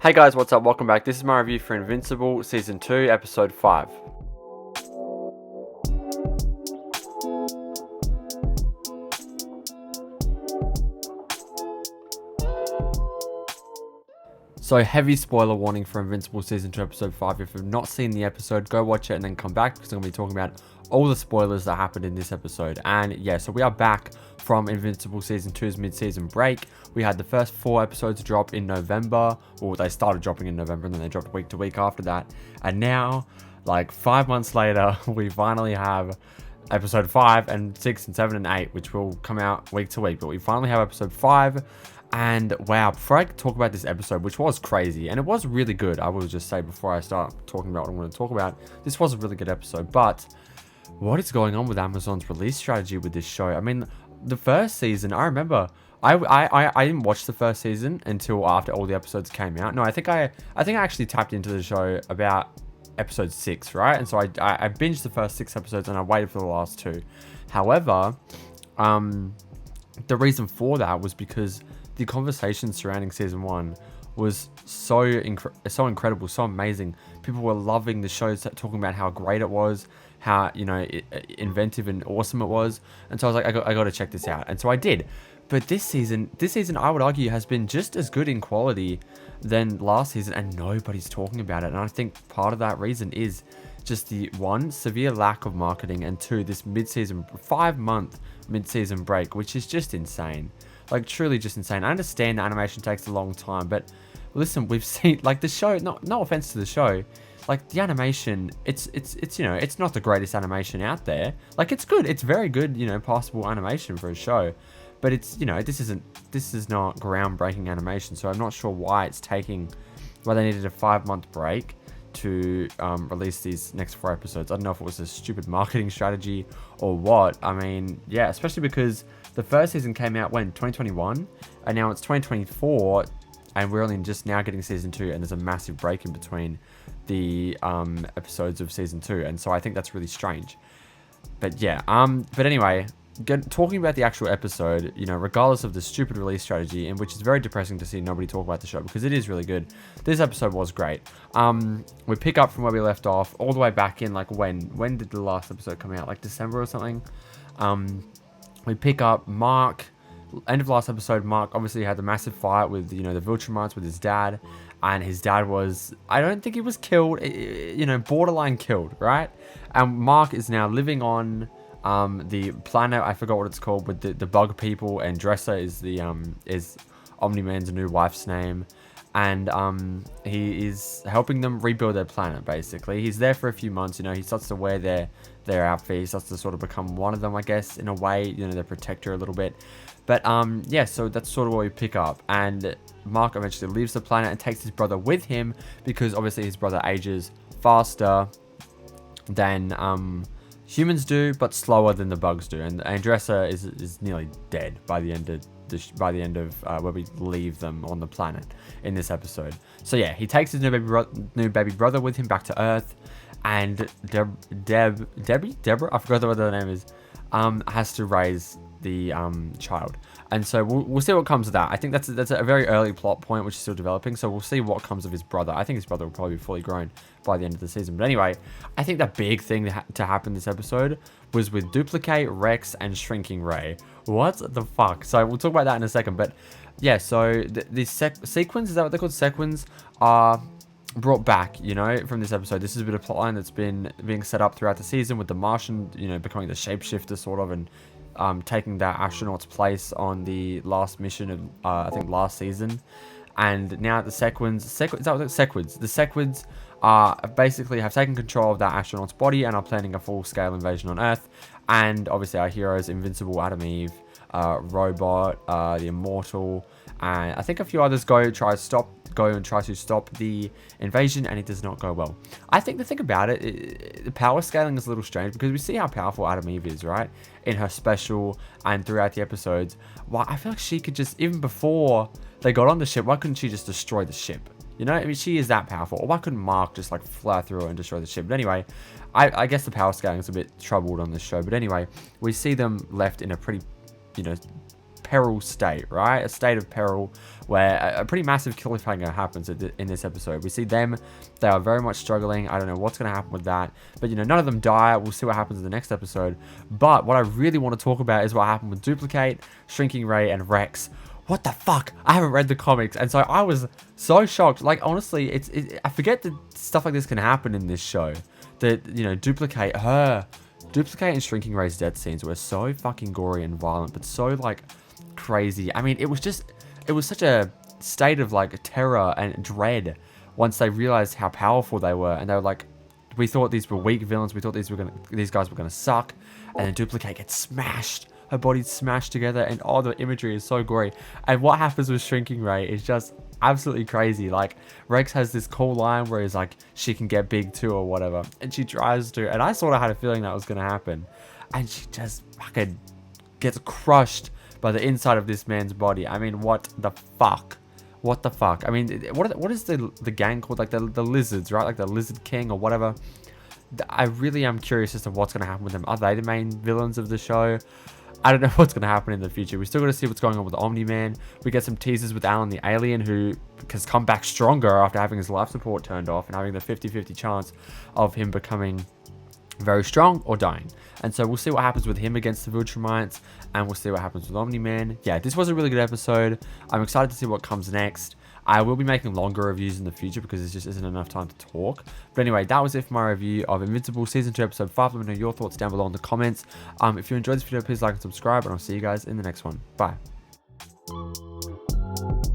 Hey guys, what's up? Welcome back. This is my review for Invincible Season 2, Episode 5. So heavy spoiler warning for Invincible Season 2, Episode 5. If you've not seen the episode, go watch it and then come back because I'm going to be talking about all the spoilers that happened in this episode. And yeah, so we are back from Invincible Season 2's mid-season break. We had the first 4 episodes drop in November. Well, they started dropping in November and then they dropped week to week after that. And now, like 5 months later, we finally have episode 5 and 6 and 7 and 8, which will come out week to week. But we finally have episode 5. And wow, before I talk about this episode, which was crazy, and it was really good, I will just say before I start talking about what I'm going to talk about, this was a really good episode. But what is going on with Amazon's release strategy with this show? I mean, the first season, I remember I didn't watch the first season until after all the episodes came out. No, I think I actually tapped into the show about episode 6, right? And so I binged the first 6 episodes and I waited for the last 2. However, the reason for that was because the conversation surrounding season 1 was so incredible, so amazing. People were loving the show, talking about how great it was, how inventive and awesome it was. And so I was like, I got to check this out. And so I did. But this season, I would argue, has been just as good in quality than last season, and nobody's talking about it. And I think part of that reason is just the 1, severe lack of marketing, and 2, this mid-season, 5-month mid-season break, which is just insane. Like, truly just insane. I understand the animation takes a long time, but listen, we've seen, like, the show, no offense to the show, like, the animation, it's it's not the greatest animation out there. Like, it's good, it's very good, passable animation for a show, but it's, this is not groundbreaking animation, so I'm not sure why they needed a 5-month break to release these next 4 episodes. I don't know if it was a stupid marketing strategy or what. I mean, yeah, especially because the first season came out when 2021, and now it's 2024, and we're only just now getting season 2, and there's a massive break in between the episodes of season 2, and so I think that's really strange. But yeah, but anyway, talking about the actual episode, regardless of the stupid release strategy, in which is very depressing to see nobody talk about the show because it is really good. This episode was great. We pick up from where we left off all the way back in, like, when did the last episode come out? Like December or something. We pick up Mark. End of last episode, Mark obviously had the massive fight with the Viltrumites with his dad, and his dad was, I don't think he was killed, borderline killed, right? And Mark is now living on the planet, I forgot what it's called, with the bug people, and Dresser is is Omni-Man's new wife's name, and he is helping them rebuild their planet. Basically, he's there for a few months. He starts to wear their outfit. He starts to sort of become one of them, I guess, in a way. They protect her a little bit. But yeah, so that's sort of where we pick up, and Mark eventually leaves the planet and takes his brother with him because obviously his brother ages faster than humans do, but slower than the bugs do, and Dresser is nearly dead by the end of where we leave them on the planet in this episode. So yeah, he takes his new baby brother with him back to Earth, and Deborah, I forgot what her name is, has to raise the child, and so we'll see what comes of that. I think that's a very early plot point which is still developing, so we'll see what comes of his brother. I think his brother will probably be fully grown by the end of the season. But anyway, I think the big thing to happen this episode was with Duplicate, Rex, and Shrinking Ray. What the fuck? So we'll talk about that in a second. But yeah, so the sequins, is that what they're called? Sequins are brought back, from this episode. This is a bit of plotline that's been being set up throughout the season with the Martian, becoming the shapeshifter sort of, and taking that astronaut's place on the last mission of I think last season. And now the Sequins, is that what the Sequids? The Sequids basically have taken control of that astronaut's body and are planning a full-scale invasion on Earth. And obviously our heroes, Invincible, Adam Eve, Robot, the Immortal, and I think a few others go and try to stop the invasion, and it does not go well. I think the thing about it, the power scaling is a little strange because we see how powerful Adam Eve is, right? In her special and throughout the episodes. Well, I feel like she could just, even before they got on the ship, why couldn't she just destroy the ship? I mean, she is that powerful. Or why couldn't Mark just like fly through it and destroy the ship? But anyway, I guess the power scaling is a bit troubled on this show. But anyway, we see them left in a pretty, peril state, right? A state of peril where a pretty massive cliffhanger happens in this episode. We see them, they are very much struggling. I don't know what's going to happen with that, but you know, none of them die. We'll see what happens in the next episode. But what I really want to talk about is what happened with Duplicate, Shrinking Ray, and Rex. What the fuck? I haven't read the comics, and so I was so shocked. Like, honestly, I forget that stuff like this can happen in this show. That, you know, Duplicate and Shrinking Ray's death scenes were so fucking gory and violent, but so, like, crazy. I mean, it was such a state of, like, terror and dread once they realized how powerful they were, and they were like, we thought these were weak villains, we thought these guys were gonna suck, and then Duplicate gets smashed. Her body's smashed together, and oh, the imagery is so gory. And what happens with Shrinking Ray is just absolutely crazy. Like, Rex has this cool line where he's like, she can get big too or whatever, and she tries to, and I sort of had a feeling that was gonna happen, and she just fucking gets crushed by the inside of this man's body. I mean, what the fuck? What the fuck? I mean, what is the gang called? Like the lizards, right? Like the Lizard King or whatever. I really am curious as to what's going to happen with them. Are they the main villains of the show? I don't know what's going to happen in the future. We still got to see what's going on with the Omni-Man. We get some teasers with Alan the Alien, who has come back stronger after having his life support turned off and having the 50-50 chance of him becoming very strong or dying. And so we'll see what happens with him against the Viltrumites, and we'll see what happens with Omni-Man. Yeah, this was a really good episode. I'm excited to see what comes next. I will be making longer reviews in the future because there just isn't enough time to talk. But anyway, that was it for my review of Invincible Season 2 Episode 5. Let me know your thoughts down below in the comments. If you enjoyed this video, please like and subscribe, and I'll see you guys in the next one. Bye.